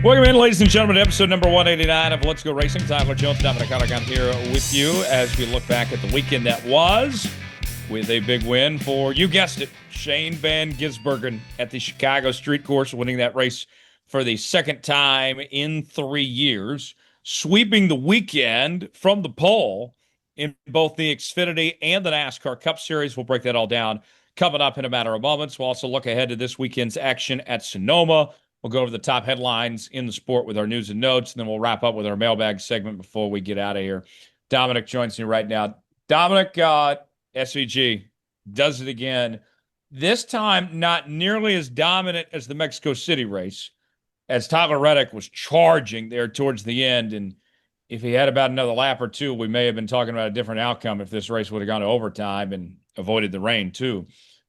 Welcome in, ladies and gentlemen, to episode number 189 of Let's Go Racing. Tyler Jones, Dominic Callaghan here with you as we look back at the weekend that was with a big win for, you guessed it, Shane Van Gisbergen at the Chicago Street Course, winning that race for the second time in 3 years, sweeping the weekend from the pole in both the Xfinity and the NASCAR Cup Series. We'll break that all down coming up in a matter of moments. We'll also look ahead to this weekend's action at Sonoma. We'll go over the top headlines in the sport with our news and notes, and then we'll wrap up with our mailbag segment before we get out of here. Dominic joins me right now. Dominic, SVG does it again. This time, not nearly as dominant as the Mexico City race, as Tyler Reddick was charging there towards the end. And if he had about another lap or two, we may have been talking about a different outcome if this race would have gone to overtime and avoided the rain, too.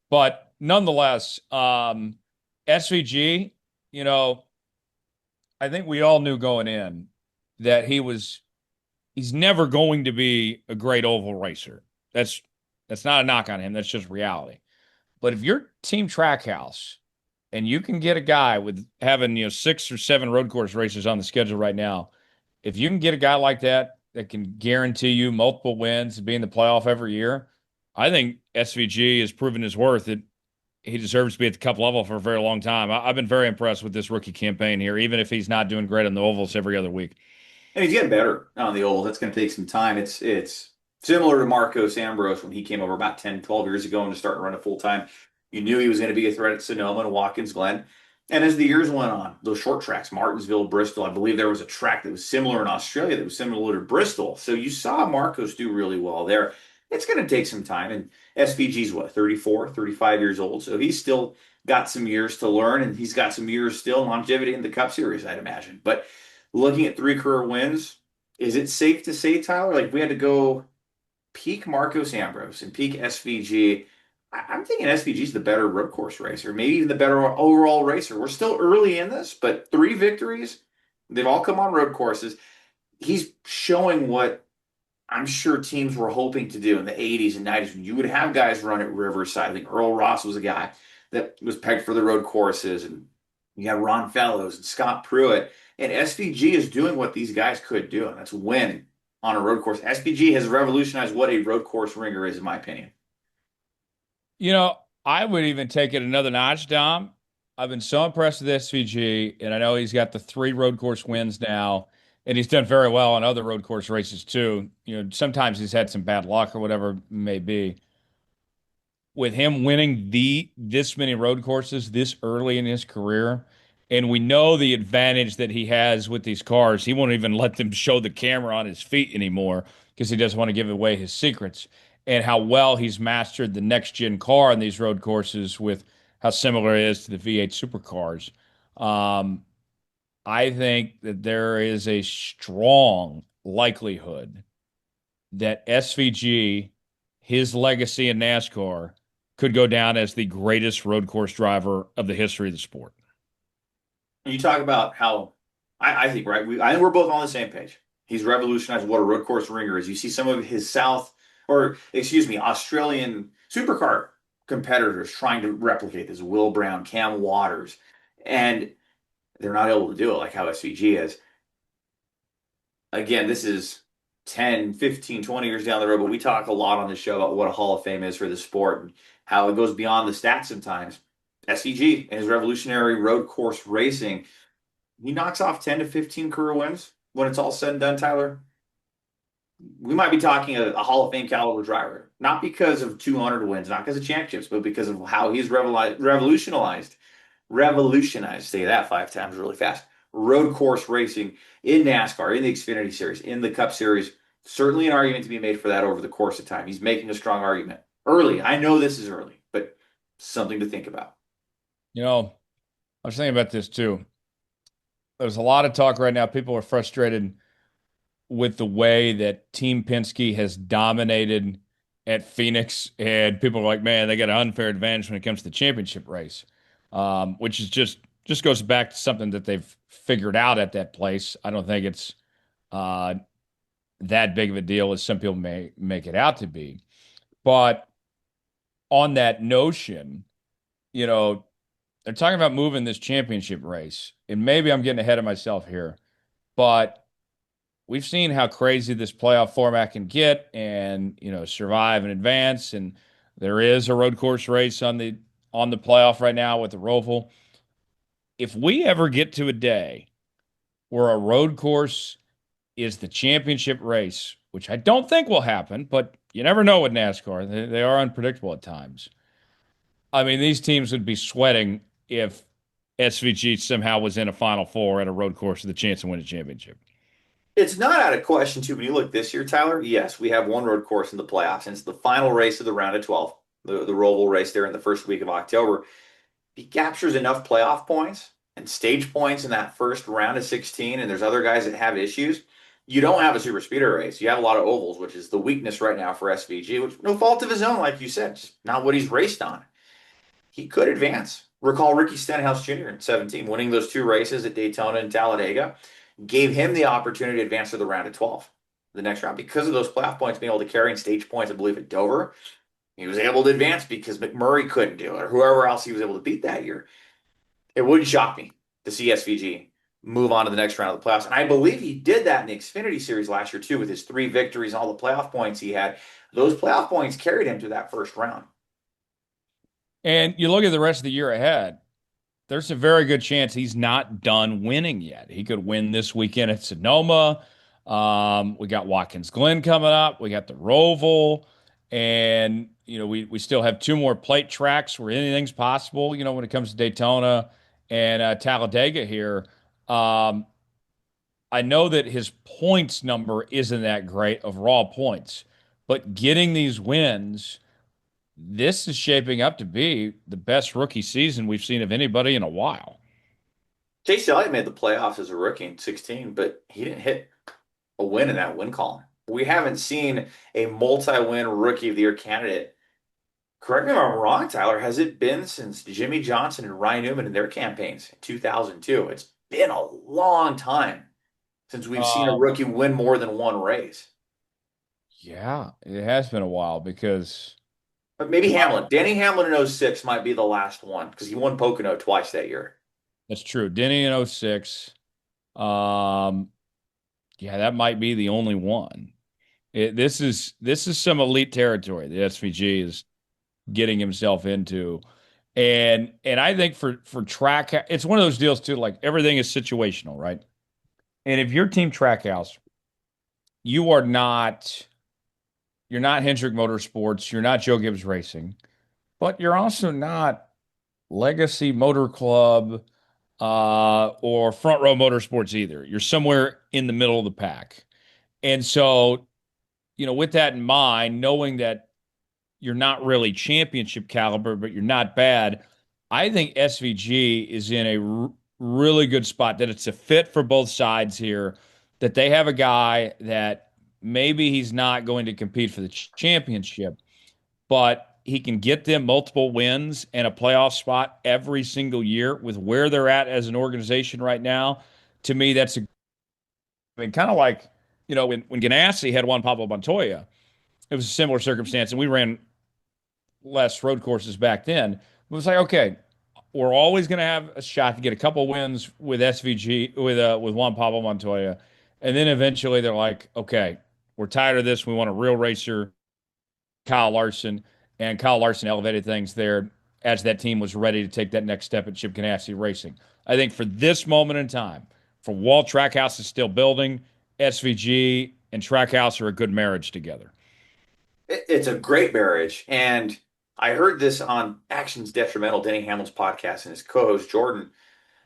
But nonetheless, SVG, I think we all knew going in that he's never going to be a great oval racer. That's not a knock on him. That's just reality. But if you're Team Trackhouse and you can get a guy with having, 6 or 7 road course races on the schedule right now, if you can get a guy like that can guarantee you multiple wins and be in the playoff every year, I think SVG has proven his worth that he deserves to be at the Cup level for a very long time. I've been very impressed with this rookie campaign here, even if he's not doing great on the ovals every other week. And he's getting better on the oval. That's going to take some time. It's similar to Marcos Ambrose when he came over about 10, 12 years ago and to start running full time. You knew he was going to be a threat at Sonoma and Watkins Glen. And as the years went on, those short tracks, Martinsville, Bristol, I believe there was a track that was similar in Australia that was similar to Bristol. So you saw Marcos do really well there. It's going to take some time. And SVG's what, 34, 35 years old. So he's still got some years to learn, and he's got some years still longevity in the Cup Series, I'd imagine. But looking at 3 career wins, is it safe to say, Tyler, like we had to go peak Marcos Ambrose and peak SVG? I'm thinking SVG's the better road course racer, maybe even the better overall racer. We're still early in this, but 3 victories, they've all come on road courses. He's showing what I'm sure teams were hoping to do in the 80s and 90s when you would have guys run at Riverside. I think Earl Ross was a guy that was pegged for the road courses, and you had Ron Fellows and Scott Pruitt. And SVG is doing what these guys could do, and that's win on a road course. SVG has revolutionized what a road course ringer is, in my opinion. I would even take it another notch, Dom. I've been so impressed with SVG, and I know he's got the 3 road course wins now, and he's done very well on other road course races too. Sometimes he's had some bad luck or whatever it may be. With him winning this many road courses this early in his career, and we know the advantage that he has with these cars. He won't even let them show the camera on his feet anymore because he doesn't want to give away his secrets, and how well he's mastered the next gen car on these road courses with how similar it is to the V8 supercars. Um, I think that there is a strong likelihood that SVG, his legacy in NASCAR, could go down as the greatest road course driver of the history of the sport. You talk about how I think, right? I think we're both on the same page. He's revolutionized what a road course ringer is. You see some of his Australian supercar competitors trying to replicate this. Will Brown, Cam Waters, and they're not able to do it like how SVG is. Again, this is 10, 15, 20 years down the road, but we talk a lot on the show about what a Hall of Fame is for the sport and how it goes beyond the stats sometimes. SVG and his revolutionary road course racing, he knocks off 10 to 15 career wins when it's all said and done, Tyler. We might be talking a Hall of Fame caliber driver, not because of 200 wins, not because of championships, but because of how he's revolutionized, say that 5 times really fast, road course racing in NASCAR, in the Xfinity Series, in the Cup Series. Certainly an argument to be made for that over the course of time. He's making a strong argument. Early. I know this is early, but something to think about. I was thinking about this too. There's a lot of talk right now. People are frustrated with the way that Team Penske has dominated at Phoenix, and people are like, man, they got an unfair advantage when it comes to the championship race, which is just goes back to something that they've figured out at that place. I don't think it's that big of a deal as some people may make it out to be. But on that notion, you know, they're talking about moving this championship race, and maybe I'm getting ahead of myself here, but we've seen how crazy this playoff format can get, and survive and advance. And there is a road course race on the playoff right now with the Roval. If we ever get to a day where a road course is the championship race, which I don't think will happen, but you never know with NASCAR. They are unpredictable at times. I mean, these teams would be sweating if SVG somehow was in a Final Four at a road course with a chance to win a championship. It's not out of question too. When you look this year, Tyler, yes, we have one road course in the playoffs, and it's the final race of the round of 12, the Roval race there in the first week of October. He captures enough playoff points and stage points in that first round of 16, and there's other guys that have issues. You don't have a super speeder race. You have a lot of ovals, which is the weakness right now for SVG, which no fault of his own, like you said, just not what he's raced on. He could advance. Recall Ricky Stenhouse Jr. in 17, winning those two races at Daytona and Talladega, gave him the opportunity to advance to the round of 12, the next round, because of those playoff points being able to carry in stage points, I believe, at Dover. He was able to advance because McMurray couldn't do it, or whoever else he was able to beat that year. It wouldn't shock me to see SVG move on to the next round of the playoffs. And I believe he did that in the Xfinity Series last year, too, with his 3 victories and all the playoff points he had. Those playoff points carried him to that first round. And you look at the rest of the year ahead, there's a very good chance he's not done winning yet. He could win this weekend at Sonoma. We got Watkins Glen coming up. We got the Roval. And, we still have 2 more plate tracks where anything's possible, when it comes to Daytona and Talladega here. Um, I know that his points number isn't that great of raw points, but getting these wins, this is shaping up to be the best rookie season we've seen of anybody in a while. Chase Elliott made the playoffs as a rookie in 16, but he didn't hit a win in that win column. We haven't seen a multi-win rookie of the year candidate. Correct me if I'm wrong, Tyler. Has it been since Jimmy Johnson and Ryan Newman in their campaigns in 2002? It's been a long time since we've seen a Um, rookie win more than one race. yeah, it has been a while because But maybe Hamlin. Danny Hamlin in '06 might be the last one because he won Pocono twice that year. that's true. Denny in '06. Um, yeah, that might be the only one. This is some elite territory that SVG is getting himself into. And I think for track, it's one of those deals too, like everything is situational, right? And if your team Trackhouse, you are not you're not Hendrick Motorsports, you're not Joe Gibbs Racing, but you're also not Legacy Motor Club or Front Row Motorsports either. You're somewhere in the middle of the pack. And so, with that in mind, knowing that you're not really championship caliber, but you're not bad, I think SVG is in a really good spot, that it's a fit for both sides here, that they have a guy that maybe he's not going to compete for the championship, but he can get them multiple wins and a playoff spot every single year with where they're at as an organization right now. To me, I mean, kind of like, when Ganassi had won Pablo Montoya, it was a similar circumstance, and we ran less road courses back then. It was like, okay, we're always going to have a shot to get a couple wins with SVG with Juan Pablo Montoya, and then eventually they're like, okay, we're tired of this. We want a real racer, Kyle Larson, and Kyle Larson elevated things there as that team was ready to take that next step at Chip Ganassi Racing. I think for this moment in time, for Walt Trackhouse is still building, SVG and Trackhouse are a good marriage together. It's a great marriage. And I heard this on Actions Detrimental, Denny Hamlin's podcast, and his co-host Jordan.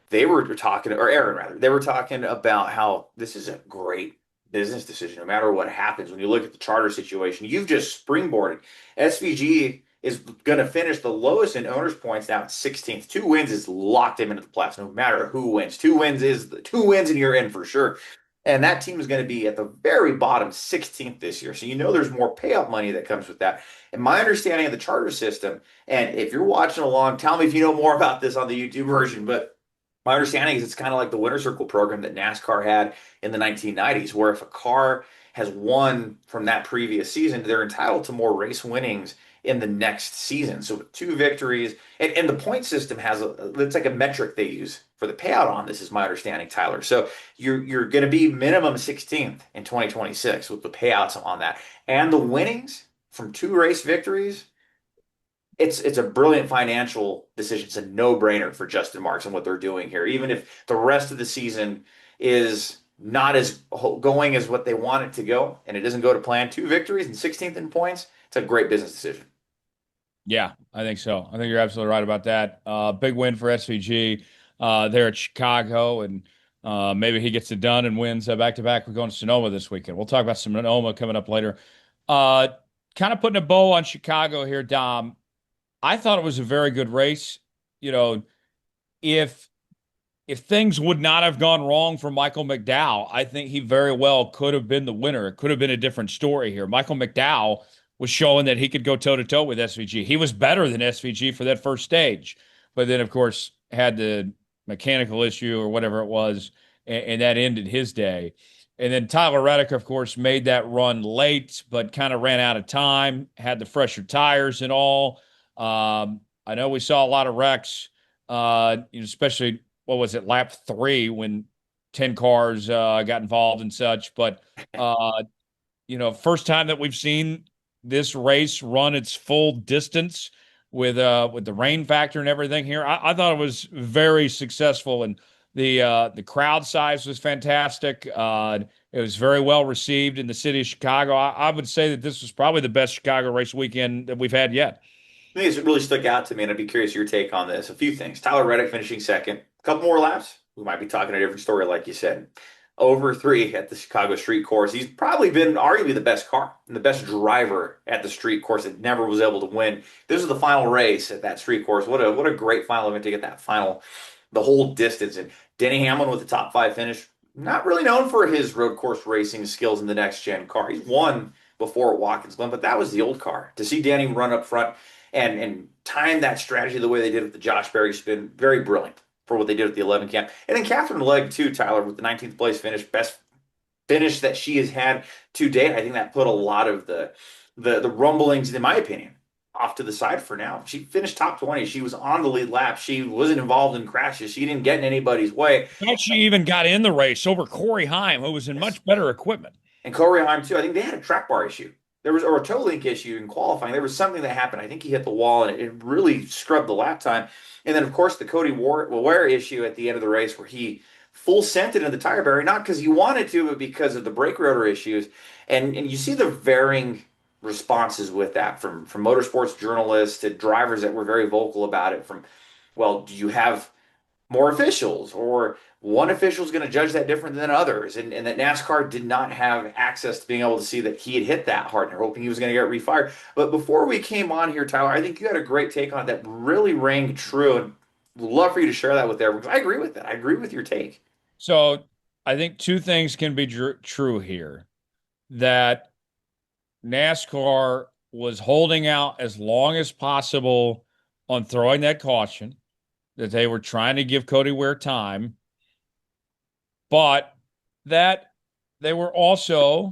They were talking, or Aaron rather, they were talking about how this is a great business decision, no matter what happens. When you look at the charter situation, you've just springboarded. SVG is going to finish the lowest in owners' points now at 16th. 2 wins is locked him into the playoffs, no matter who wins. 2 wins is the 2 wins, and you're in for sure. And that team is going to be at the very bottom, 16th this year. So there's more payout money that comes with that. And my understanding of the charter system, and if you're watching along, tell me if you know more about this on the YouTube version, but my understanding is it's kind of like the winner circle program that NASCAR had in the 1990s, where if a car has won from that previous season, they're entitled to more race winnings in the next season. So with two victories, and the point system has it's like a metric they use for the payout on this, is my understanding, Tyler. So you're going to be minimum 16th in 2026 with the payouts on that, and the winnings from two race victories. It's a brilliant financial decision. It's a no-brainer for Justin Marks and what they're doing here. Even if the rest of the season is not as going as what they want it to go, and it doesn't go to plan, two victories and 16th in points, it's a great business decision. Yeah, I think so. I think you're absolutely right about that. Big win for SVG there at Chicago, and maybe he gets it done and wins back to back. We're going to Sonoma this weekend. We'll talk about Sonoma coming up later. Uh, Kind of putting a bow on Chicago here, Dom. I thought it was a very good race. You know, if if things would not have gone wrong for Michael McDowell, I think he very well could have been the winner. It could have been a different story here. Michael McDowell was showing that he could go toe to toe with SVG. He was better than SVG for that first stage, but then, of course, had the mechanical issue or whatever it was, and that ended his day. And then Tyler Reddick, of course, made that run late, but kind of ran out of time, had the fresher tires and all. I know we saw a lot of wrecks, especially what was it, lap three when 10 cars got involved and such. But, first time that we've seen this race run its full distance with the rain factor and everything here. I thought it was very successful, and the crowd size was fantastic. It was very well received in the city of Chicago. I would say that this was probably the best Chicago race weekend that we've had yet. I think it's really stuck out to me, and I'd be curious your take on this. A few things. Tyler Reddick finishing second. A couple more laps. We might be talking a different story, like you said. Over three at the Chicago street course. He's probably been arguably the best car and the best driver at the street course that never was able to win. This was the final race at that street course. What a great final event to get that final, the whole distance. And Denny Hamlin with the top five finish. Not really known for his road course racing skills in the next gen car. He's won before at Watkins Glen, but that was the old car. To see Danny run up front and time that strategy the way they did with the Josh Berry spin, very brilliant for what they did at the 11 camp. And then Catherine Legg too, Tyler, with the 19th place finish, best finish that she has had to date. I think that put a lot of the rumblings, in my opinion, off to the side for now. She finished top 20. She was on the lead lap. She wasn't involved in crashes. She didn't get in anybody's way. Thought she even got in the race over Corey Heim, who was in much better equipment. And Corey Heim too. I think they had a track bar issue. There was or a toe link issue in qualifying. There was something that happened. I think he hit the wall and it really scrubbed the lap time. And then of course the Cody Ware issue at the end of the race where he full sent it into the tire barrier, not because he wanted to, but because of the brake rotor issues. And you see the varying responses with that from motorsports journalists to drivers that were very vocal about it. From, well, do you have more officials, or one official is going to judge that different than others, and that NASCAR did not have access to being able to see that he had hit that hard, and they're hoping he was going to get refired. But before we came on here, Tyler, I think you had a great take on it that really rang true, and would love for you to share that with everyone, because I agree with that. I agree with your take. So I think two things can be true here: that NASCAR was holding out as long as possible on throwing that caution, that they were trying to give Cody Ware time, but that they were also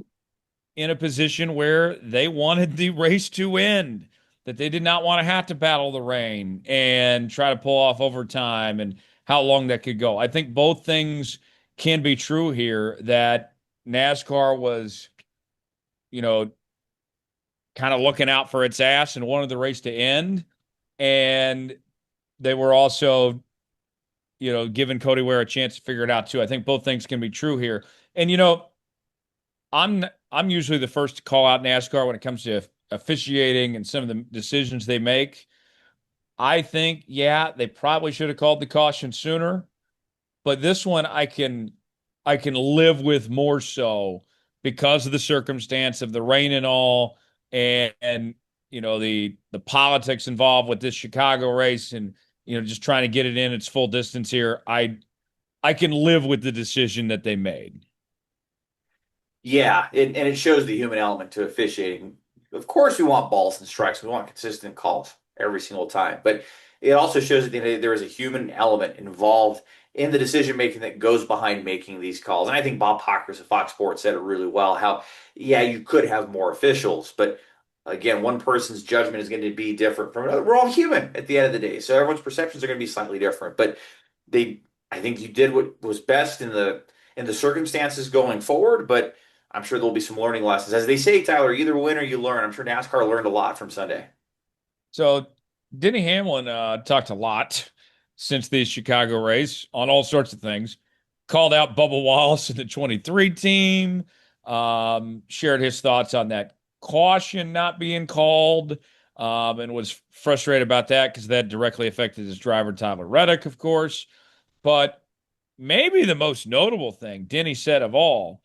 in a position where they wanted the race to end, that they did not want to have to battle the rain and try to pull off overtime and how long that could go. I think both things can be true here, that NASCAR was, kind of looking out for its ass and wanted the race to end. And they were also, giving Cody Ware a chance to figure it out too. I think both things can be true here. And I'm usually the first to call out NASCAR when it comes to officiating and some of the decisions they make. I think, yeah, they probably should have called the caution sooner, but this one I can live with more so because of the circumstance of the rain and all, and the politics involved with this Chicago race, and just trying to get it in its full distance here. I can live with the decision that they made. Yeah, and it shows the human element to officiating. Of course, we want balls and strikes. We want consistent calls every single time. But it also shows that there is a human element involved in the decision making that goes behind making these calls. And I think Bob Hockers of Fox Sports said it really well. How yeah, you could have more officials, but again, one person's judgment is going to be different from another. We're all human at the end of the day, so everyone's perceptions are going to be slightly different. But they, I think you did what was best in the circumstances going forward. But I'm sure there'll be some learning lessons, as they say, Tyler. You either win or you learn. I'm sure NASCAR learned a lot from Sunday. So Denny Hamlin talked a lot since the Chicago race on all sorts of things. Called out Bubba Wallace and the 23 team. Shared his thoughts on that caution not being called, and was frustrated about that because that directly affected his driver, Tyler Reddick, of course. But maybe the most notable thing Denny said of all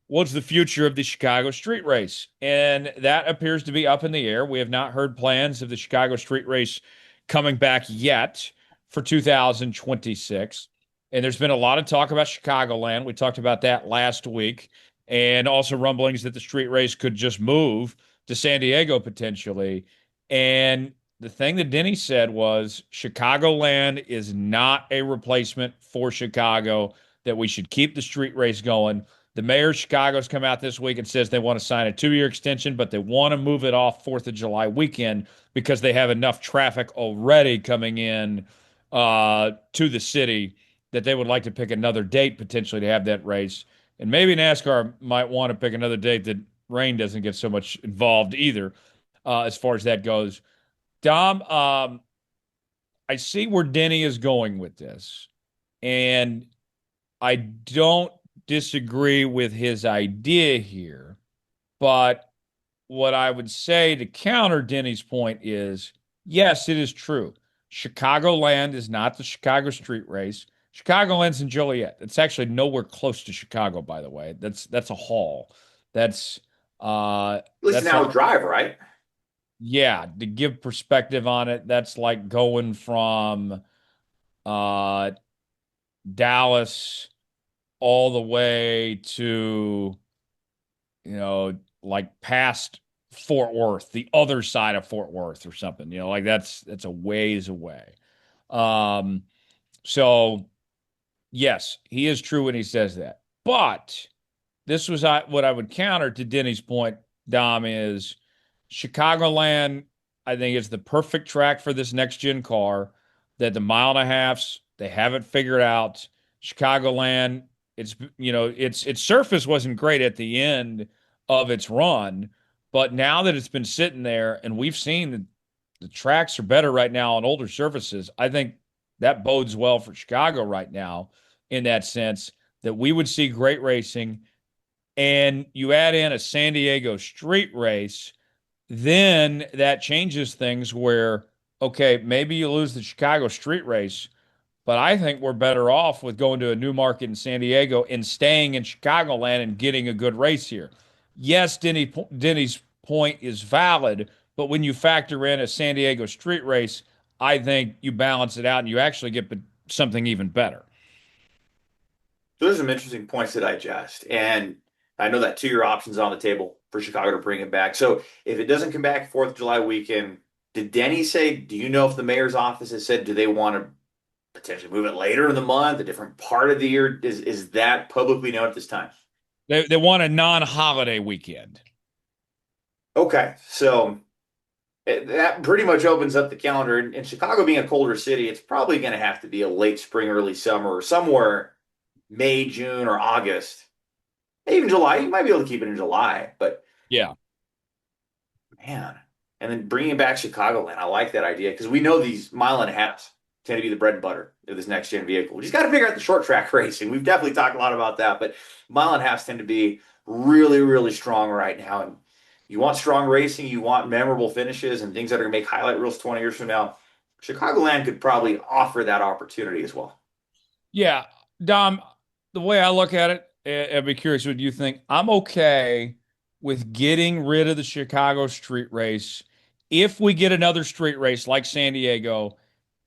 was the future of the Chicago street race. And that appears to be up in the air. We have not heard plans of the Chicago street race coming back yet for 2026. And there's been a lot of talk about Chicagoland. We talked about that last week. And also rumblings that the street race could just move to San Diego potentially. And the thing that Denny said was Chicagoland is not a replacement for Chicago, that we should keep the street race going. The mayor of Chicago's come out this week and says they want to sign a 2-year extension, but they want to move it off 4th of July weekend because they have enough traffic already coming in to the city that they would like to pick another date potentially to have that race. And maybe NASCAR might want to pick another date that rain doesn't get so much involved either, as far as that goes. Dom, I see where Denny is going with this, and I don't disagree with his idea here, but what I would say to counter Denny's point is, yes, it is true. Chicagoland is not the Chicago street race. Chicagoland's in Joliet. It's actually nowhere close to Chicago, by the way. That's a haul. That's At least an that's hour like, drive, right? yeah, to give perspective on it, that's like going from uh Dallas all the way to, like past Fort Worth, the other side of Fort Worth or something, like that's a ways away. Um, so yes, he is true when he says that. But this was what I would counter to Denny's point, Dom, is Chicagoland, I think, is the perfect track for this next gen car. That the mile and a halfs, they haven't figured out. Chicagoland, its surface wasn't great at the end of its run, but now that it's been sitting there and we've seen that the tracks are better right now on older surfaces, I think that bodes well for Chicago right now in that sense that we would see great racing. And you add in a San Diego street race, then that changes things where, okay, maybe you lose the Chicago street race, but I think we're better off with going to a new market in San Diego and staying in Chicagoland and getting a good race here. Yes, Denny's point is valid, but when you factor in a San Diego street race, I think you balance it out and you actually get something even better. Those are some interesting points to digest. And I know that 2 year option's on the table for Chicago to bring it back. So if it doesn't come back 4th of July weekend, did Denny say, do you know if the mayor's office has said, do they want to potentially move it later in the month, a different part of the year? Is that publicly known at this time? They want a non-holiday weekend. Okay. So that pretty much opens up the calendar. And Chicago being a colder city, it's probably going to have to be a late spring, early summer, or somewhere May, June, or August. Even July. You might be able to keep it in July, but Yeah. man. And then bringing back Chicagoland, I like that idea because we know these mile and a halves tend to be the bread and butter of this next gen vehicle. We just got to figure out the short track racing. We've definitely talked a lot about that, but mile and a halves tend to be really, really strong right now. And you want strong racing, you want memorable finishes and things that are going to make highlight reels 20 years from now. Chicagoland could probably offer that opportunity as well. Yeah. Dom, the way I look at it, I'd be curious what you think. I'm okay with getting rid of the Chicago street race if we get another street race like San Diego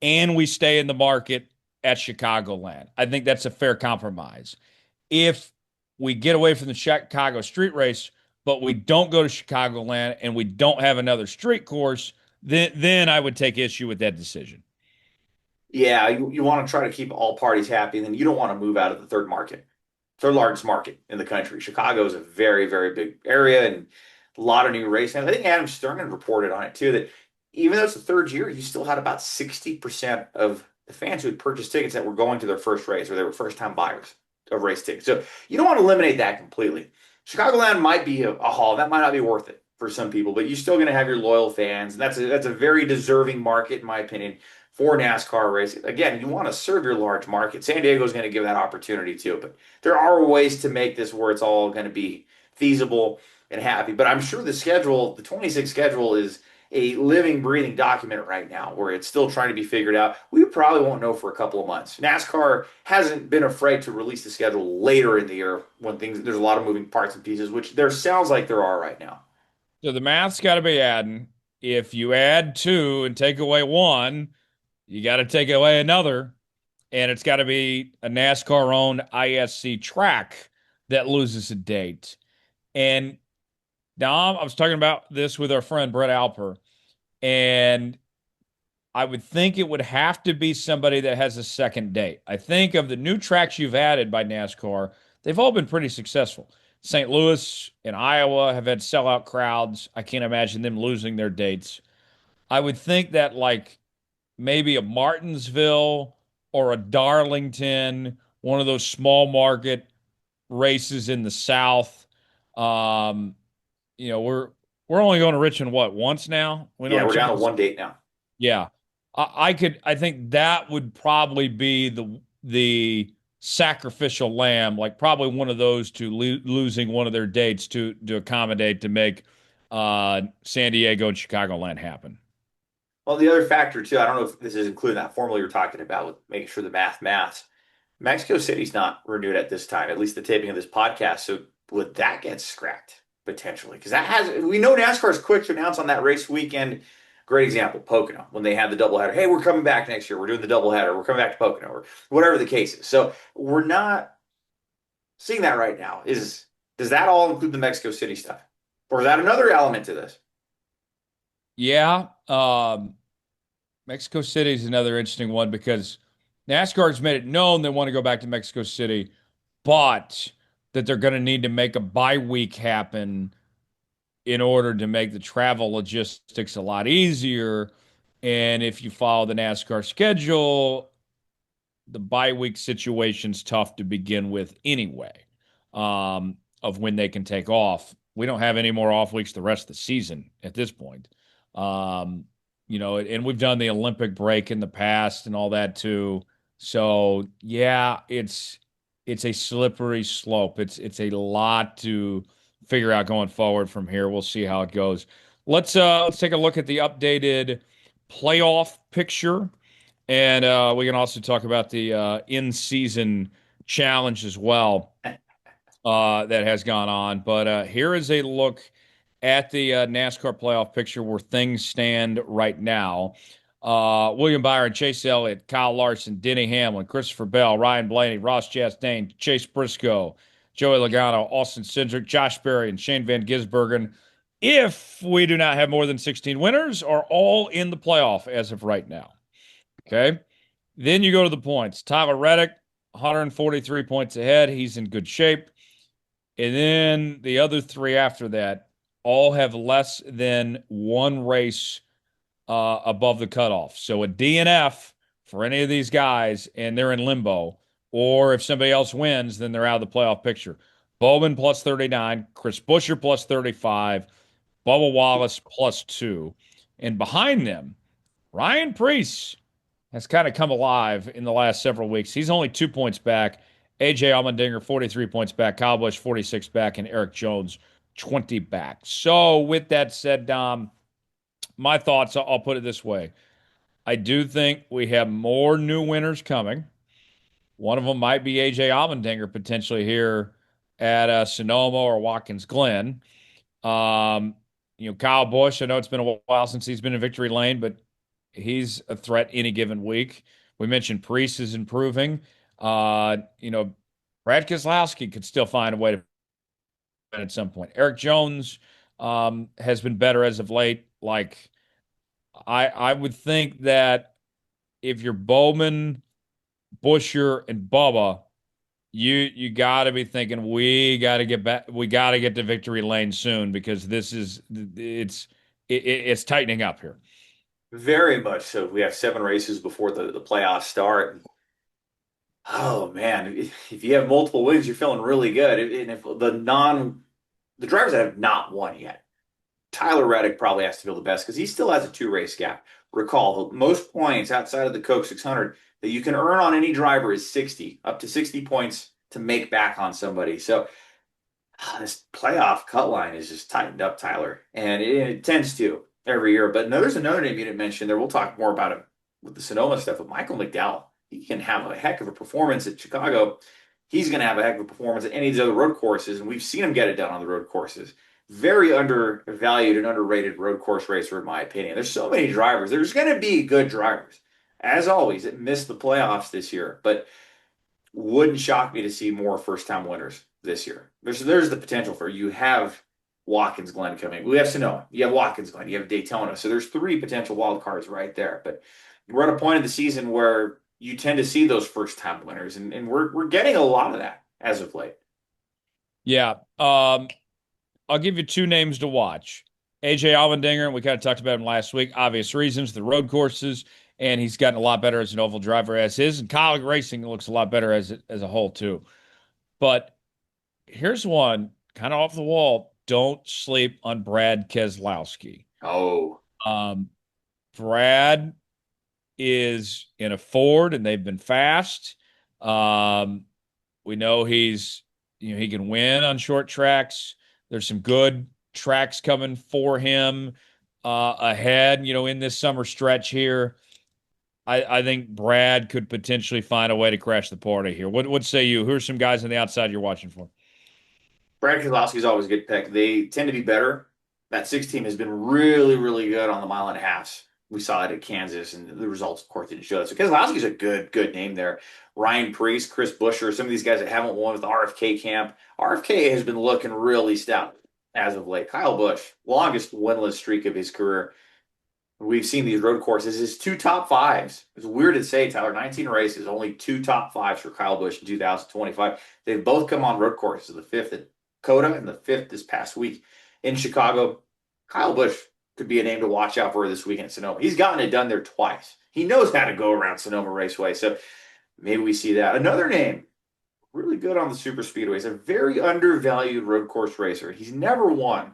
and we stay in the market at Chicagoland. I think that's a fair compromise. If we get away from the Chicago street race, but we don't go to Chicagoland and we don't have another street course, then I would take issue with that decision. Yeah, you want to try to keep all parties happy, and then you don't want to move out of the third largest market in the country. Chicago is a very, very big area and a lot of new race fans. I think Adam Stern had reported on it too that even though it's the third year, you still had about 60% of the fans who had purchased tickets that were going to their first race or they were first time buyers of race tickets. So you don't want to eliminate that completely. Chicagoland might be a haul. That might not be worth it for some people, but you're still going to have your loyal fans. And that's a very deserving market, in my opinion, for NASCAR racing. Again, you want to serve your large market. San Diego is going to give that opportunity too, but there are ways to make this where it's all going to be feasible and happy. But I'm sure the schedule, the 26 schedule, is a living, breathing document right now where it's still trying to be figured out. We probably won't know for a couple of months. NASCAR hasn't been afraid to release the schedule later in the year when there's a lot of moving parts and pieces, which there sounds like there are right now. So the math's got to be adding. If you add two and take away one, you got to take away another, and it's got to be a NASCAR owned ISC track that loses a date. And Dom, I was talking about this with our friend Brett Alper, and I would think it would have to be somebody that has a second date. I think of the new tracks you've added by NASCAR, they've all been pretty successful. St. Louis and Iowa have had sellout crowds. I can't imagine them losing their dates. I would think that like maybe a Martinsville or a Darlington, one of those small market races in the South. Um, we're only going to Richmond what once now. We don't Yeah, have a we're down to chance. one date now. Yeah, I think that would probably be the sacrificial lamb, like probably one of those to losing one of their dates to accommodate to make San Diego and Chicagoland happen. Well, the other factor too, I don't know if this is including that formula you're talking about with making sure the maths. Mexico City's not renewed at this time, at least the taping of this podcast. So would that get scrapped potentially? Because that has we know NASCAR is quick to announce on that race weekend. Great example, Pocono, when they had the doubleheader. Hey, we're coming back next year. We're doing the doubleheader. We're coming back to Pocono, or whatever the case is. So we're not seeing that right now. Does that all include the Mexico City stuff? Or is that another element to this? Yeah, Mexico City is another interesting one because NASCAR's made it known they want to go back to Mexico City, but that they're going to need to make a bye week happen in order to make the travel logistics a lot easier. And if you follow the NASCAR schedule, the bye week situation's tough to begin with anyway, of when they can take off. We don't have any more off weeks the rest of the season at this point. Um, and we've done the Olympic break in the past and all that too. So yeah, it's a slippery slope. It's a lot to figure out going forward from here. We'll see how it goes. Let's take a look at the updated playoff picture. And we can also talk about the in-season challenge as well that has gone on. But here is a look at the NASCAR playoff picture where things stand right now. William Byron, Chase Elliott, Kyle Larson, Denny Hamlin, Christopher Bell, Ryan Blaney, Ross Chastain, Chase Briscoe, Joey Logano, Austin Cindric, Josh Berry, and Shane Van Gisbergen, if we do not have more than 16 winners, are all in the playoff as of right now. Okay. Then you go to the points. Tyler Reddick, 143 points ahead. He's in good shape. And then the other three after that all have less than one race above the cutoff. So a DNF for any of these guys, and they're in limbo. Or if somebody else wins, then they're out of the playoff picture. Bowman plus 39, Chris Buescher plus 35, Bubba Wallace plus 2. And behind them, Ryan Preece has kind of come alive in the last several weeks. He's only 2 points back. AJ Allmendinger, 43 points back. Kyle Busch, 46 back. And Eric Jones, 20 back. So, with that said, Dom, my thoughts, I'll put it this way. I do think we have more new winners coming. One of them might be AJ Allmendinger potentially here at Sonoma or Watkins Glen. Um, Kyle Busch, I know it's been a while since he's been in victory lane, but he's a threat any given week. We mentioned Priest is improving. Brad Keselowski could still find a way to win at some point. Eric Jones has been better as of late. Like I would think that if you're Bowman, Busher, and Bubba, you got to be thinking we got to get back, we got to get to victory lane soon because it's tightening up here. Very much so. We have 7 races before the playoffs start. Oh man, if you have multiple wins, you're feeling really good. And if the drivers that have not won yet, Tyler Reddick probably has to feel the best because he still has a 2 race gap. Recall, the most points outside of the Coke 600 that you can earn on any driver is 60, up to 60 points to make back on somebody. So this playoff cut line is just tightened up, Tyler, and it tends to every year. But no, there's another name you didn't mention there. We'll talk more about it with the Sonoma stuff. But Michael McDowell, he can have a heck of a performance at Chicago. He's going to have a heck of a performance at any of these other road courses, and we've seen him get it done on the road courses. Very undervalued and underrated road course racer, in my opinion. There's so many drivers. There's going to be good drivers, as always, that missed the playoffs this year, but wouldn't shock me to see more first time winners this year. There's the potential for you have Watkins Glen coming. We have Sonoma. You have Watkins Glen. You have Daytona. So there's 3 potential wild cards right there. But we're at a point in the season where you tend to see those first time winners, and we're getting a lot of that as of late. Yeah. I'll give you 2 names to watch. AJ Allmendinger, we kind of talked about him last week. Obvious reasons, the road courses, and he's gotten a lot better as an oval driver as his. And Colleague Racing looks a lot better as a whole too. But here's one kind of off the wall. Don't sleep on Brad Keselowski. Oh, Um, Brad is in a Ford, and they've been fast. Um, we know he can win on short tracks. There's some good tracks coming for him ahead, in this summer stretch here. I think Brad could potentially find a way to crash the party here. What say you? Who are some guys on the outside you're watching for? Brad Keselowski's always a good pick. They tend to be better. That 6 team has been really, really good on the mile and a half. We saw it at Kansas, and the results, of course, didn't show that. So Keselowski's a good name there. Ryan Preece, Chris Buescher, some of these guys that haven't won with the RFK camp. RFK has been looking really stout as of late. Kyle Busch, longest winless streak of his career. We've seen these road courses. His 2 top 5s. It's weird to say, Tyler. 19 races, only 2 top 5s for Kyle Busch in 2025. They've both come on road courses. The 5th at Coda and the 5th this past week in Chicago. Kyle Busch could be a name to watch out for this weekend at Sonoma. He's gotten it done there twice. He knows how to go around Sonoma Raceway. So maybe we see that. Another name, really good on the super speedways, a very undervalued road course racer. He's never won,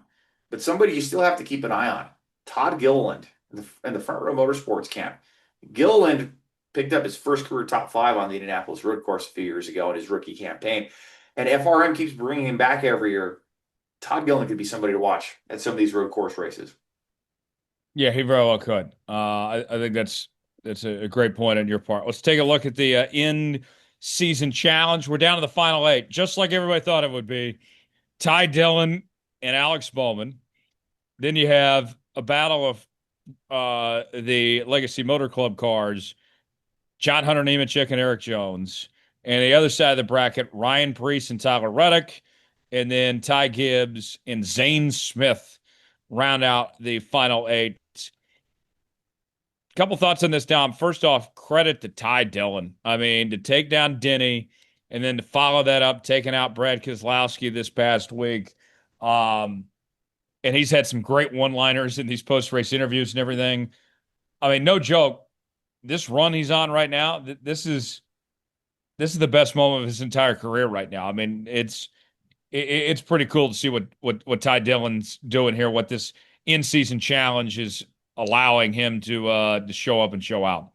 but somebody you still have to keep an eye on. Todd Gilliland in the Front Row Motorsports camp. Gilliland picked up his first career top 5 on the Indianapolis road course a few years ago in his rookie campaign. And FRM keeps bringing him back every year. Todd Gilliland could be somebody to watch at some of these road course races. Yeah, he very well could. I think that's a great point on your part. Let's take a look at the in-season challenge. We're down to the final 8, just like everybody thought it would be. Ty Dillon and Alex Bowman. Then you have a battle of the Legacy Motor Club cars, John Hunter Nemechek and Eric Jones. And the other side of the bracket, Ryan Preece and Tyler Reddick. And then Ty Gibbs and Zane Smith round out the final 8. Couple thoughts on this, Dom. First off, credit to Ty Dillon. I mean, to take down Denny and then to follow that up, taking out Brad Keselowski this past week. And he's had some great one-liners in these post-race interviews and everything. I mean, no joke. This run he's on right now, this is the best moment of his entire career right now. I mean, it's pretty cool to see what Ty Dillon's doing here, what this in-season challenge is allowing him to show up and show out.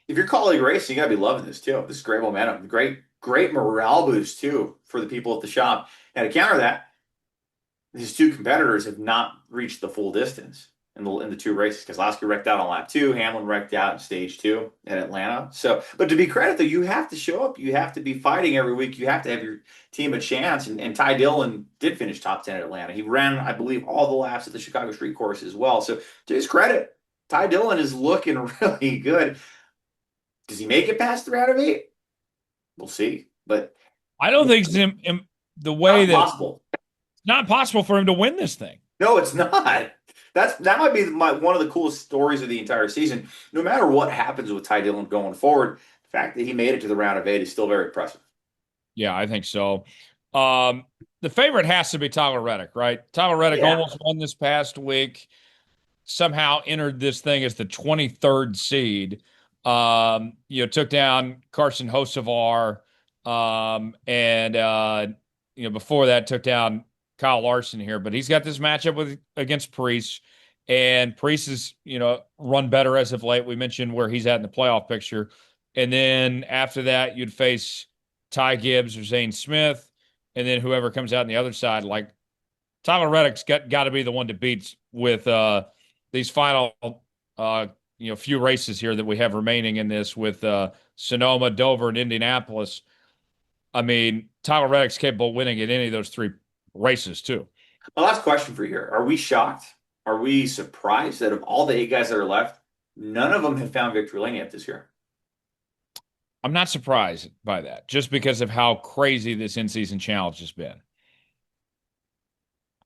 If you're Colleague Racing, you got to be loving this too. This is great momentum. Great morale boost too for the people at the shop. And to counter that, his 2 competitors have not reached the full distance in the 2 races. Keselowski wrecked out on lap 2, Hamlin wrecked out in stage 2 at Atlanta. So, but to be credited though, you have to show up. You have to be fighting every week. You have to have your team a chance. And Ty Dillon did finish top 10 at Atlanta. He ran, I believe, all the laps at the Chicago Street Course as well. So to his credit, Ty Dillon is looking really good. Does he make it past the round of 8? We'll see. But I don't think it's the way not that possible. it's not possible for him to win this thing. No, it's not. That might be one of the coolest stories of the entire season. No matter what happens with Ty Dillon going forward, the fact that he made it to the round of eight is still very impressive. Yeah, I think so. Um, the favorite has to be Tyler Reddick, right? Tyler Reddick Yeah. almost won this past week. Somehow entered this thing as the 23rd seed. Took down Carson Hocevar, and before that took down Kyle Larson here. But he's got this matchup against Priest, and Priest has run better as of late. We mentioned where he's at in the playoff picture, and then after that you'd face Ty Gibbs or Zane Smith, and then whoever comes out on the other side, like Tyler Reddick's got to be the one to beat with these final few races here that we have remaining in this with Sonoma, Dover, and Indianapolis. I mean, Tyler Reddick's capable of winning at any of those three races too. My last question for you here. Are we shocked? Are we surprised that of all the eight guys that are left, none of them have found victory lane yet this year? I'm not surprised by that, just because of how crazy this in-season challenge has been.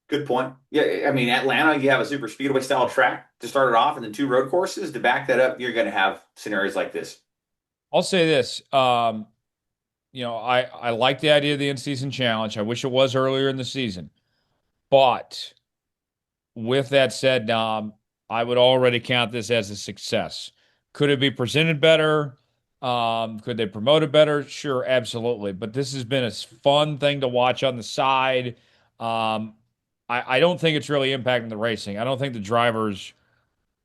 Good point. Yeah, I mean, Atlanta, you have a super speedway style track to start it off, and then two road courses to back that up. You're going to have scenarios like this. I'll say this. I like the idea of the in-season challenge. I wish it was earlier in the season. But with that said, Dom, I would already count this as a success. Could it be presented better? Could they promote it better? Sure, absolutely. But this has been a fun thing to watch on the side. Um, I don't think it's really impacting the racing. I don't think the drivers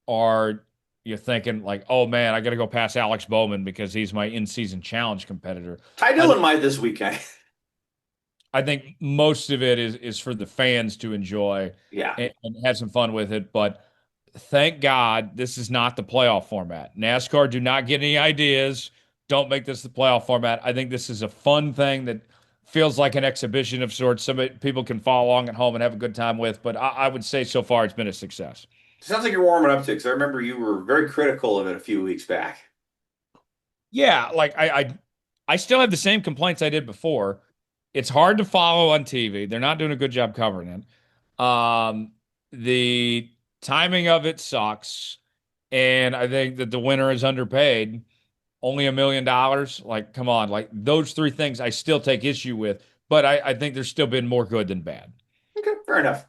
are you're thinking like, oh man, I got to go past Alex Bowman because he's my in-season challenge competitor. Ty I Dillon might this weekend. I think most of it is for the fans to enjoy Yeah. and have some fun with it. But thank God this is not the playoff format. NASCAR, do not get any ideas. Don't make this the playoff format. I think this is a fun thing that feels like an exhibition of sorts. Some people can follow along at home and have a good time with. But I would say so far it's been a success. Sounds like you're warming up to it because I remember you were very critical of it a few weeks back. Yeah, like I still have the same complaints I did before. It's hard to follow on TV. They're not doing a good job covering it. The timing of it sucks, and I think that the winner is underpaid. Only $1 million. Like, come on, like those three things I still take issue with, but I think there's still been more good than bad. Okay, fair enough.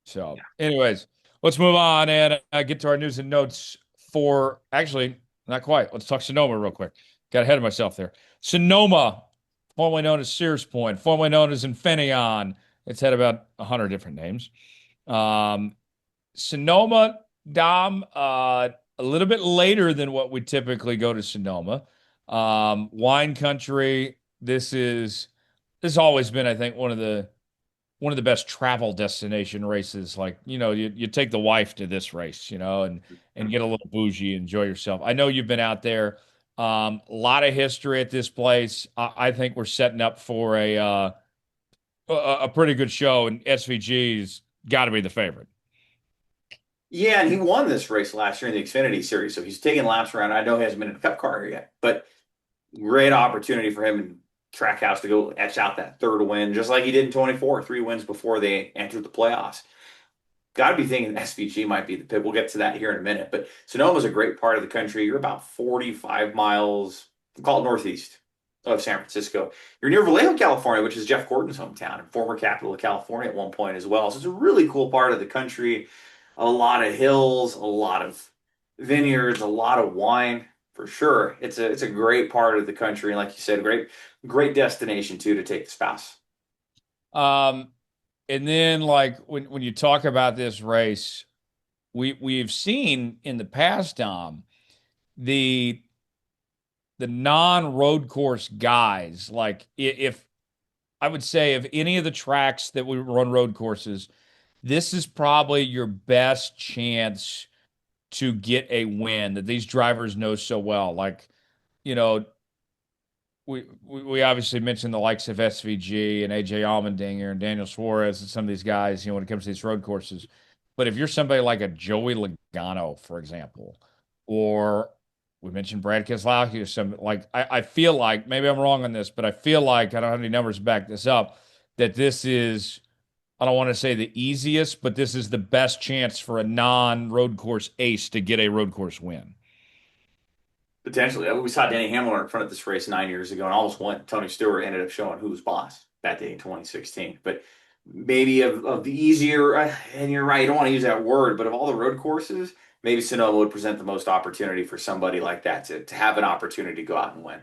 So, anyways, let's move on and get to our news and notes for actually, not quite. Let's talk Sonoma real quick. Got ahead of myself there. Sonoma, formerly known as Sears Point, formerly known as Infineon. It's had about 100 different names. Sonoma, Dom, a little bit later than what we typically go to Sonoma. Wine country. This has always been, I think, one of the best travel destination races. Like, you take the wife to this race, and get a little bougie, enjoy yourself. I know you've been out there. A lot of history at this place. I think we're setting up for a pretty good show, and SVG's got to be the favorite. Yeah, and he won this race last year in the Xfinity Series, so he's taking laps around. I know he hasn't been in a Cup car yet, but great opportunity for him in Trackhouse to go etch out that third win, just like he did in 24, three wins before they entered the playoffs. Got to be thinking SVG might be the pick. We'll get to that here in a minute, but Sonoma's a great part of the country. You're about 45 miles, call it northeast of San Francisco. You're near Vallejo, California, which is Jeff Gordon's hometown and former capital of California at one point as well. So it's a really cool part of the country. A lot of hills, a lot of vineyards, a lot of wine for sure. It's a great part of the country, and like you said, great destination too to take the spouse. Um, and then like when you talk about this race, we've seen in the past, Dom, the non-road course guys, like if I would say of any of the tracks that we run road courses, this is probably your best chance to get a win that these drivers know so well. Like, you know, we obviously mentioned the likes of SVG and AJ Allmendinger and Daniel Suarez and some of these guys, when it comes to these road courses. But if you're somebody like a Joey Logano, for example, or we mentioned Brad Keselowski or some like I feel like maybe I'm wrong on this, but I feel like I don't have any numbers to back this up, that this is I don't want to say the easiest, but this is the best chance for a non-road course ace to get a road course win. Potentially. I mean, we saw Denny Hamlin in front of this race 9 years ago and almost won. Tony Stewart ended up showing who was boss that day in 2016. But maybe of the easier, and you're right, you don't want to use that word, but of all the road courses, maybe Sonoma would present the most opportunity for somebody like that to have an opportunity to go out and win.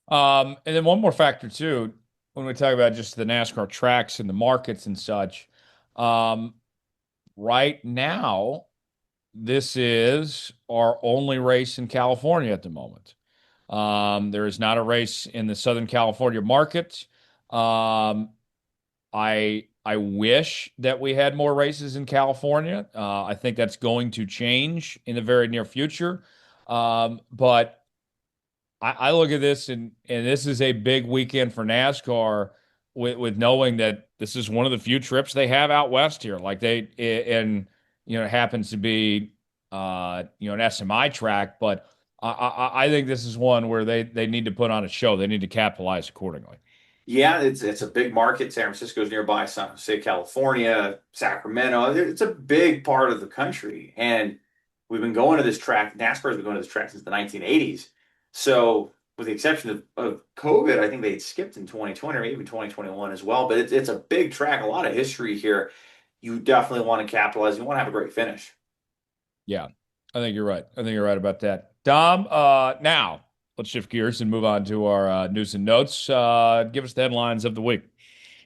And then one more factor too, when we talk about just the NASCAR tracks and the markets and such, um, right now, this is our only race in California at the moment. There is not a race in the Southern California market. Um, I wish that we had more races in California. I think that's going to change in the very near future. But I look at this and this is a big weekend for NASCAR with knowing that this is one of the few trips they have out west here. Like and it happens to be an SMI track, but I think this is one where they need to put on a show. They need to capitalize accordingly. Yeah, it's a big market. San Francisco's nearby, San Jose, California, Sacramento. It's a big part of the country. And we've been going to this track. NASCAR's been going to this track since the 1980s. So, with the exception of COVID, I think they skipped in 2020 or even 2021 as well. But it's a big track, a lot of history here. You definitely want to capitalize. You want to have a great finish. Yeah, I think you're right. I think you're right about that. Dom, now let's shift gears and move on to our news and notes. Give us the headlines of the week.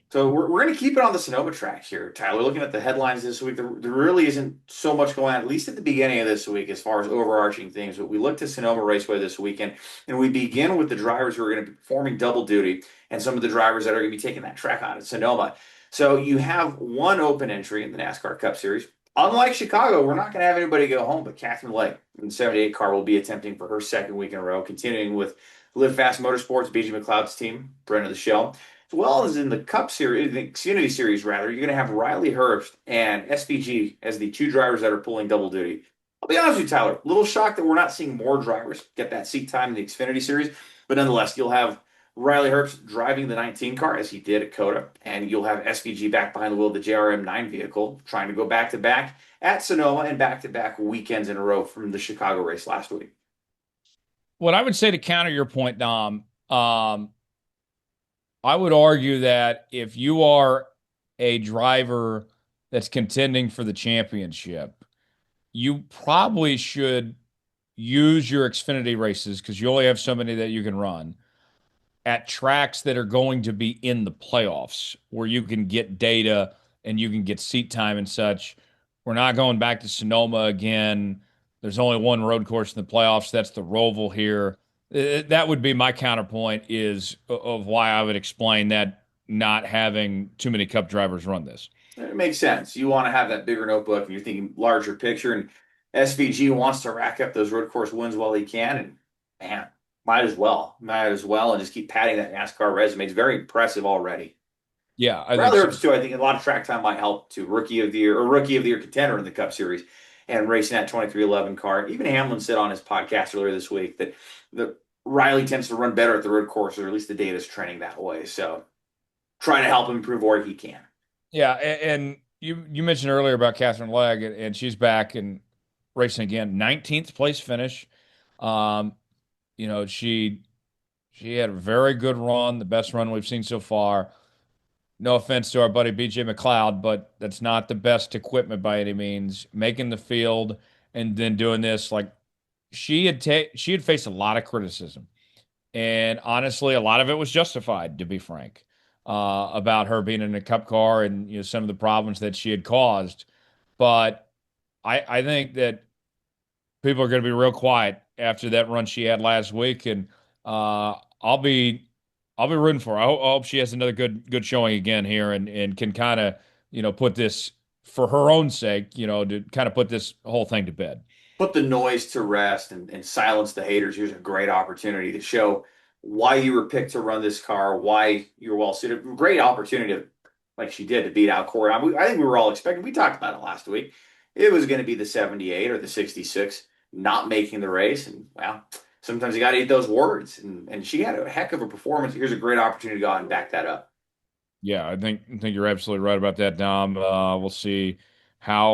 So we're going to keep it on the Sonoma track here, Tyler. Looking at the headlines this week, there really isn't so much going on, at least at the beginning of this week, as far as overarching things. But we looked at Sonoma Raceway this weekend, and we begin with the drivers who are going to be performing double duty and some of the drivers that are going to be taking that track on at Sonoma. So you have one open entry in the NASCAR Cup Series. Unlike Chicago, we're not going to have anybody go home, but Catherine Legg in the 78 car will be attempting for her second week in a row, continuing with Live Fast Motorsports, BJ McLeod's team, Brenda the Shell. As well as in the Cup Series, the Xfinity Series rather, you're going to have Riley Herbst and SVG as the two drivers that are pulling double duty. I'll be honest with you, Tyler, a little shocked that we're not seeing more drivers get that seat time in the Xfinity Series, but nonetheless, you'll have Riley Herbst driving the 19 car as he did at COTA, and you'll have SVG back behind the wheel of the JRM 9 vehicle, trying to go back to back at Sonoma and back to back weekends in a row from the Chicago race last week. What I would say to counter your point, Dom, I would argue that if you are a driver that's contending for the championship, you probably should use your Xfinity races because you only have so many that you can run at tracks that are going to be in the playoffs where you can get data and you can get seat time and such. We're not going back to Sonoma again. There's only one road course in the playoffs. That's the Roval here. That would be my counterpoint is of why I would explain that not having too many cup drivers run this. It makes sense. You want to have that bigger notebook and you're thinking larger picture. And SVG wants to rack up those road course wins while he can. And man, might as well. Might as well. And just keep padding that NASCAR resume. It's very impressive already. Yeah, I think Riley so. Herbst, too, I think a lot of track time might help to rookie of the year or rookie of the year contender in the Cup Series and racing that 2311 car. Even Hamlin said on his podcast earlier this week that the Riley tends to run better at the road course, or at least the data is trending that way. So trying to help him improve where he can. Yeah, and you mentioned earlier about Catherine Legg, and she's back and racing again. 19th place finish. Um, she had a very good run, the best run we've seen so far. No offense to our buddy BJ McLeod, but that's not the best equipment by any means. Making the field and then doing this, like she had faced a lot of criticism, and honestly, a lot of it was justified, to be frank, about her being in a cup car and some of the problems that she had caused. But I think that people are going to be real quiet after that run she had last week, and uh, I'll be I'll be rooting for her. I hope she has another good showing again here and can kind of put this for her own sake, to kind of put this whole thing to bed. Put the noise to rest and silence the haters. Here's a great opportunity to show why you were picked to run this car, why you're well suited. Great opportunity to, like she did, to beat out Corey. I think we were all expecting. We talked about it last week. It was going to be the 78 or the 66 not making the race, and well, sometimes you got to eat those words. And she had a heck of a performance. Here's a great opportunity to go out and back that up. Yeah, I think you're absolutely right about that, Dom. We'll see how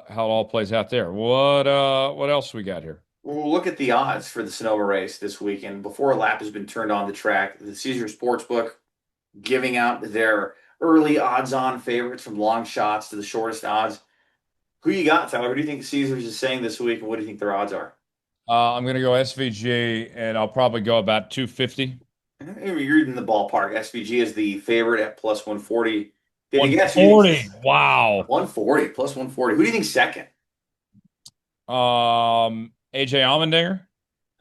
it all plays out there. What else we got here? We'll look at the odds for the Sonoma race this weekend. Before a lap has been turned on the track, the Caesar Sportsbook giving out their early odds-on favorites from long shots to the shortest odds. Who you got, Tyler? What do you think Caesars is saying this week, and what do you think their odds are? I'm gonna go SVG, and I'll probably go about 250. You're in the ballpark. SVG is the favorite at plus 140. Did you guess? Who do you think 140. Wow. 140 plus 140? Who do you think second? AJ Allmendinger.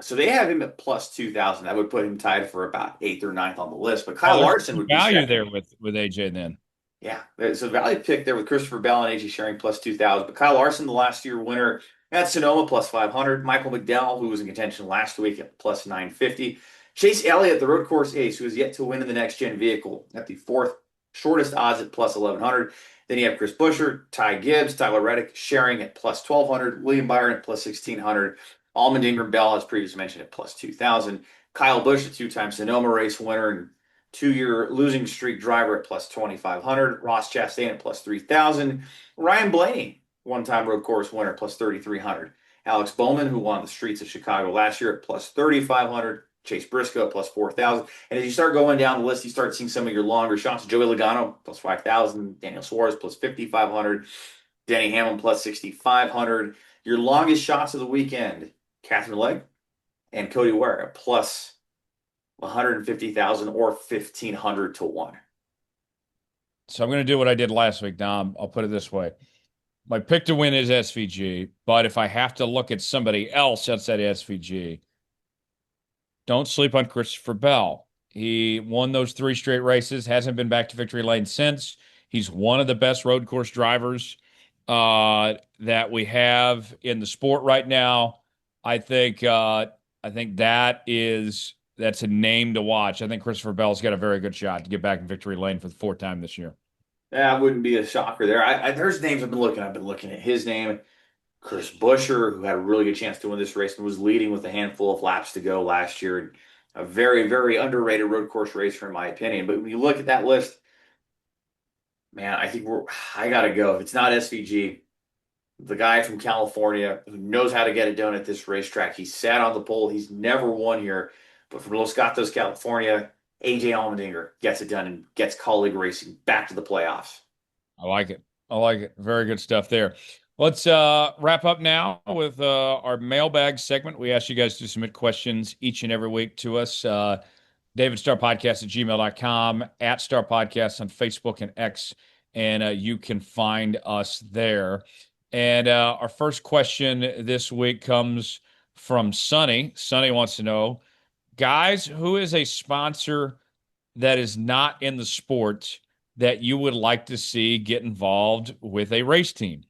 So they have him at plus 2,000. That would put him tied for about eighth or ninth on the list. But Oh, Kyle there's Larson some would be value second. there with AJ then. Yeah, there's a value pick there with Christopher Bell and AJ Sharing plus 2,000. But Kyle Larson, the last year winner at Sonoma plus 500. Michael McDowell, who was in contention last week at plus 950. Chase Elliott, the road course ace, who has yet to win in the next gen vehicle at the fourth shortest odds at plus 1,100. Then you have Chris Buescher, Ty Gibbs, Tyler Reddick sharing at plus 1,200. William Byron at plus 1,600. Almond Ingram Bell, as previously mentioned, at plus 2,000. Kyle Busch, a two-time Sonoma race winner and 2 year losing streak driver at plus 2,500. Ross Chastain at plus 3,000. Ryan Blaney, one time road course winner, plus 3,300. Alex Bowman, who won the streets of Chicago last year, at plus 3,500. Chase Briscoe at plus 4,000. And as you start going down the list, you start seeing some of your longer shots. Joey Logano plus 5,000. Daniel Suarez plus 5,500. Denny Hamlin plus 6,500. Your longest shots of the weekend, Catherine Legg and Cody Ware at plus 150,000 or 1,500 to 1. So I'm going to do what I did last week, Dom. I'll put it this way. My pick to win is SVG, but if I have to look at somebody else outside SVG, don't sleep on Christopher Bell. He won those three straight races, hasn't been back to victory lane since. He's one of the best road course drivers that we have in the sport right now. I think that's a name to watch. I think Christopher Bell's got a very good shot to get back in victory lane for the fourth time this year. That wouldn't be a shocker there. There's names I've been looking. I've been looking at his name, Chris Buescher, who had a really good chance to win this race and was leading with a handful of laps to go last year. A very, very underrated road course racer, in my opinion. But when you look at that list, man, I gotta go. If it's not SVG, the guy from California who knows how to get it done at this racetrack. He sat on the pole. He's never won here. But from Los Gatos, California, AJ Allmendinger gets it done and gets colleague racing back to the playoffs. I like it. I like it. Very good stuff there. Let's wrap up now with our mailbag segment. We ask you guys to submit questions each and every week to us. DavidStarPodcast@gmail.com, at Star Podcast on Facebook and X, and you can find us there. And our first question this week comes from Sonny. Sonny wants to know, guys, who is a sponsor that is not in the sport that you would like to see get involved with a race team?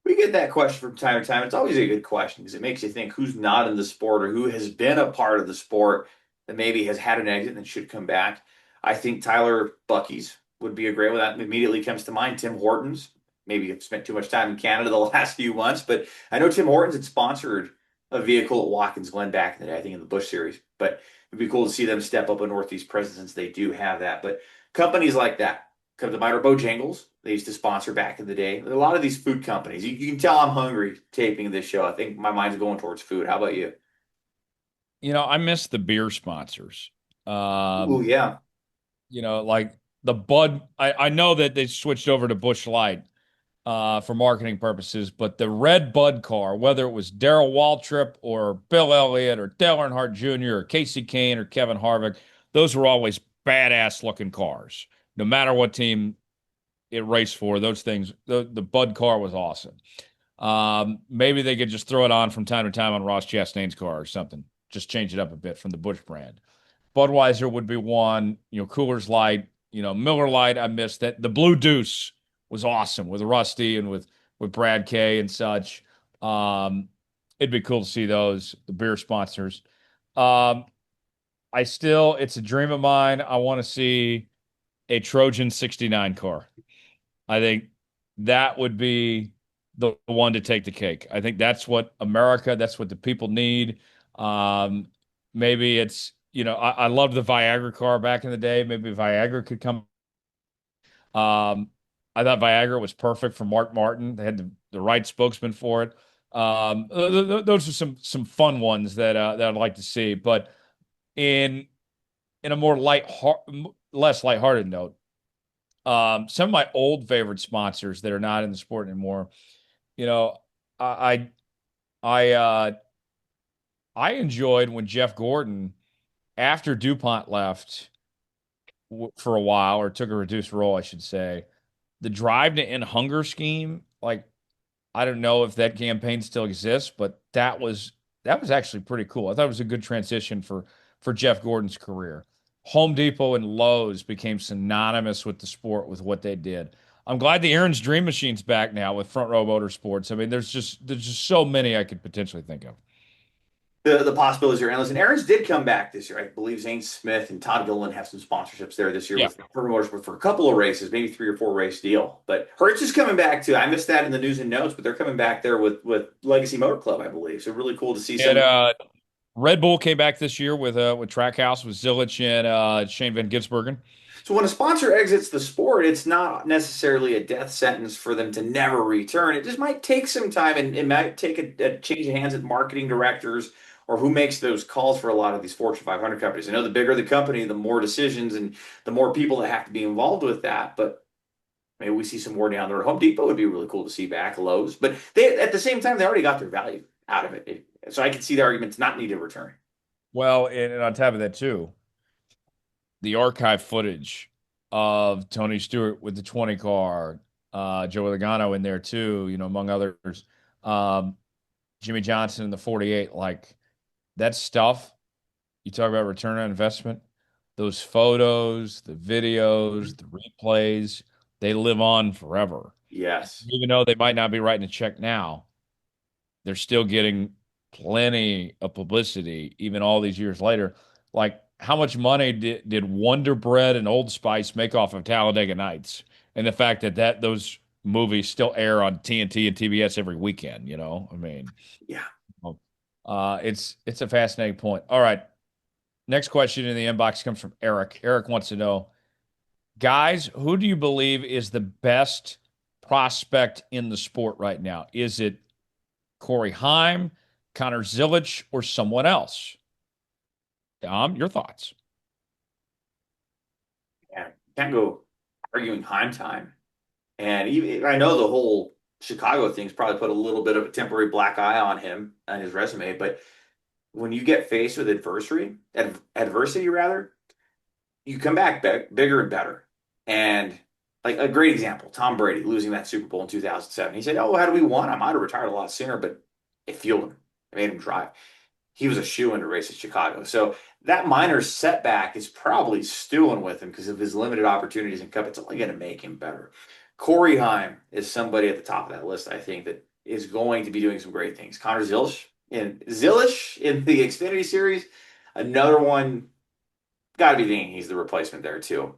We get that question from time to time. It's always a good question because it makes you think who's not in the sport or who has been a part of the sport that maybe has had an exit and should come back. I think Tyler Bucky's would be a great one. That immediately comes to mind. Tim Hortons. Maybe I've spent too much time in Canada the last few months, but I know Tim Hortons had sponsored a vehicle at Watkins Glen back in the day, I think in the Busch Series. But it'd be cool to see them step up a Northeast presence since they do have that. But companies like that, come to mind, or Bojangles. They used to sponsor back in the day. A lot of these food companies. You can tell I'm hungry taping this show. I think my mind's going towards food. How about you? I miss the beer sponsors. Oh Um, yeah. like the Bud. I know that they switched over to Busch Light for marketing purposes, but the red Bud car, whether it was Darrell Waltrip or Bill Elliott or Dale Earnhardt Jr. or Casey Kane or Kevin Harvick, those were always badass looking cars. No matter what team it raced for, those things, the Bud car was awesome. Maybe they could just throw it on from time to time on Ross Chastain's car or something. Just change it up a bit from the Busch brand. Budweiser would be one, Coors Light, Miller Light. I missed that. The Blue Deuce was awesome with Rusty and with Brad Kay and such. It'd be cool to see those, the beer sponsors. Um, it's a dream of mine. I want to see a Trojan 69 car. I think that would be the one to take the cake. I think that's what the people need. Um, maybe it's I loved the Viagra car back in the day. Maybe Viagra could come. I thought Viagra was perfect for Mark Martin. They had the right spokesman for it. Those are some fun ones that I'd like to see. But in in a more less lighthearted note, some of my old favorite sponsors that are not in the sport anymore. You know, I I I enjoyed when Jeff Gordon, after DuPont left for a while, or took a reduced role, I should say, the Drive to End Hunger scheme. Like, I don't know if that campaign still exists, but that was actually pretty cool. I thought it was a good transition for Jeff Gordon's career. Home Depot and Lowe's became synonymous with the sport with what they did. I'm glad the Aaron's Dream Machine's back now with Front Row Motorsports. I mean, there's just so many I could potentially think of. The possibilities are endless. And Aaron's did come back this year. I believe Zane Smith and Todd Gilliland have some sponsorships there this year Yeah. with Ford Motorsport for a couple of races, maybe 3 or 4 race deal. But Hertz is coming back too. I missed that in the news and notes, but they're coming back there with Legacy Motor Club, I believe. So really cool to see And some. Red Bull came back this year with Trackhouse with Zilich and Shane Van Gisbergen. So when a sponsor exits the sport, it's not necessarily a death sentence for them to never return. It just might take some time, and it might take a change of hands at marketing directors or who makes those calls for a lot of these Fortune 500 companies. I know the bigger the company, the more decisions and the more people that have to be involved with that. But maybe we see some more down the road. Home Depot would be really cool to see back. Lowe's, but they at the same time they already got their value out of it. So I can see the argument to not need a return. Well, and on top of that too, the archive footage of Tony Stewart with the 20 car, Joey Logano in there too, among others. Um, Jimmy Johnson in the 48, like that stuff. You talk about return on investment, those photos, the videos, the replays, they live on forever. Yes. Even though they might not be writing a check now, they're still getting plenty of publicity, even all these years later. Like, how much money did Wonder Bread and Old Spice make off of Talladega Nights? And the fact that those movies still air on TNT and TBS every weekend, I mean, Yeah. it's a fascinating point. All right. Next question in the inbox comes from Eric. Eric wants to know, guys, who do you believe is the best prospect in the sport right now? Is it Corey Heim, Connor Zilich, or someone else? Dom, your thoughts? Yeah. Can't go arguing Heim time. And even, I know the whole Chicago thing's probably put a little bit of a temporary black eye on him and his resume, but when you get faced with adversity rather, you come back bigger and better. And like a great example, Tom Brady losing that Super Bowl in 2007. He said, "Oh, how do we won? I might have retired a lot sooner, but it fueled him. It made him drive." He was a shoe in to race at Chicago. So that minor setback is probably stewing with him because of his limited opportunities in Cup. It's only going to make him better. Corey Heim is somebody at the top of that list, I think, that is going to be doing some great things. Connor Zilish in the Xfinity Series, another one, got to be thinking he's the replacement there too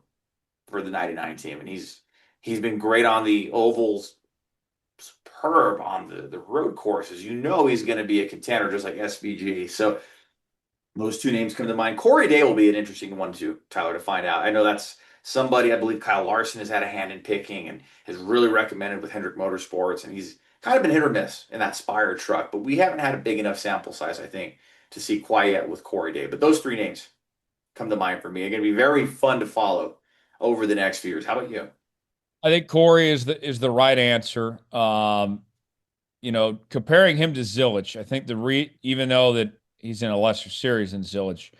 for the 99 team. And he's been great on the ovals, superb on the road courses. You know he's going to be a contender just like SVG. So those two names come to mind. Corey Day will be an interesting one too, Tyler, to find out. I know that's somebody I believe Kyle Larson has had a hand in picking and has really recommended with Hendrick Motorsports, and he's kind of been hit or miss in that Spire truck, but we haven't had a big enough sample size, I think, to see quite yet with Corey Day. But those three names come to mind for me. They're going to be very fun to follow over the next few years. How about you? I think Corey is the right answer. Comparing him to Zilich, I think even though that he's in a lesser series than Zilich,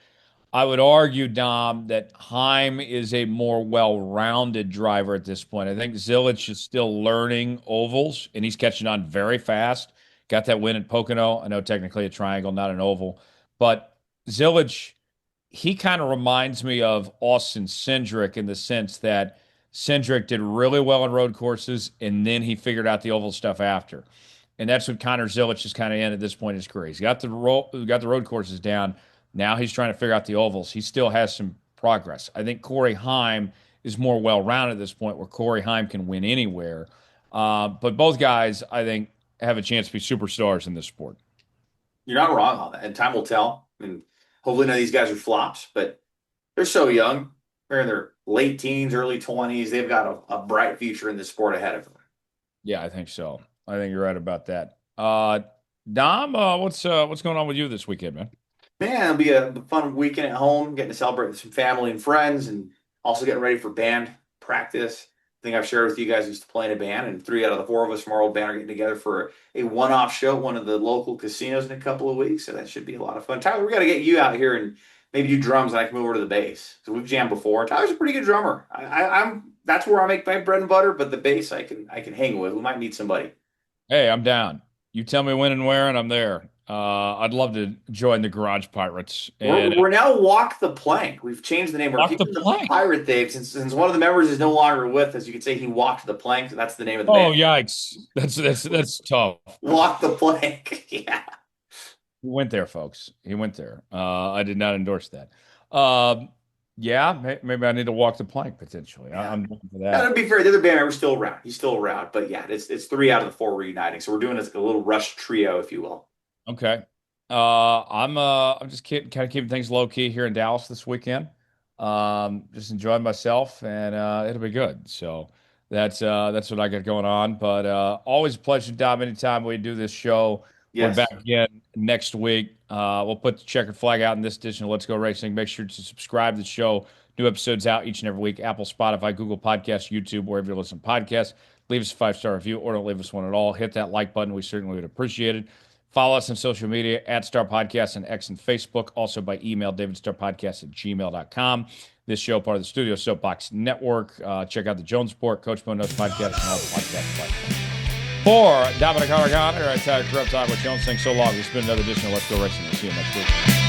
I would argue, Dom, that Heim is a more well-rounded driver at this point. I think Zilich is still learning ovals, and he's catching on very fast. Got that win at Pocono. I know technically a triangle, not an oval, but Zilich, he kind of reminds me of Austin Cindric in the sense that Cindric did really well on road courses, and then he figured out the oval stuff after. And that's what Connor Zilich is kind of in at this point in his career. He's got the road courses down. Now he's trying to figure out the ovals. He still has some progress. I think Corey Heim is more well-rounded at this point, where Corey Heim can win anywhere. But both guys, I think, have a chance to be superstars in this sport. You're not wrong on that, and time will tell. And Hopefully none of these guys are flops, but they're so young. They're in their late teens, early 20s. They've got a bright future in the sport ahead of them. Yeah, I think so. I think you're right about that. Dom, what's going on with you this weekend, man? Man, it'll be a fun weekend at home, getting to celebrate with some family and friends, and also getting ready for band practice. I think I've shared with you guys I used to play in a band, and 3 out of the 4 of us from our old band are getting together for a one-off show at one of the local casinos in a couple of weeks. So that should be a lot of fun. Tyler, we got to get you out here and maybe do drums, and I can move over to the bass. So we've jammed before. Tyler's a pretty good drummer. I'm that's where I make my bread and butter, but the bass I can hang with. We might need somebody. Hey, I'm down. You tell me when and where, and I'm there. I'd love to join the Garage Pirates and We're now Walk the Plank. We've changed the name. We're walk the keeping the plank. pirate theme since one of the members is no longer with us. You could say he walked the plank. That's the name of the Oh, band. yikes! That's tough. Walk the plank. Yeah. He went there, folks. He went there. I did not endorse that. Uh, yeah, maybe I need to walk the plank potentially. Yeah. I'm down for Now, that. to be fair, the other band member's still around. He's still around, but yeah, it's 3 out of the 4 reuniting. So we're doing this like a little rush trio, if you will. Okay. I'm just kind of keeping things low key here in Dallas this weekend. Just enjoying myself, and it'll be good. So that's what I got going on. But always a pleasure, Dom. Anytime we do this show, we're Yes. back again next week. We'll put the checkered flag out in this edition of Let's Go Racing. Make sure to subscribe to the show. New episodes out each and every week. Apple, Spotify, Google Podcasts, YouTube, wherever you listen to podcasts. Leave us a 5-star review or don't leave us one at all. Hit that like button. We certainly would appreciate it. Follow us on social media at Star Podcast and X and Facebook. Also by email, davidstarpodcast@gmail.com. This show, part of the Studio Soapbox Network. Check out the Jones Report, Coach Mo Knows Podcast, and all the podcast platforms. For Dominic Harragon, or Tyler Krebs, I'm with Jones. Thanks so long. This has been another edition of Let's Go Racing. We'll see you next week.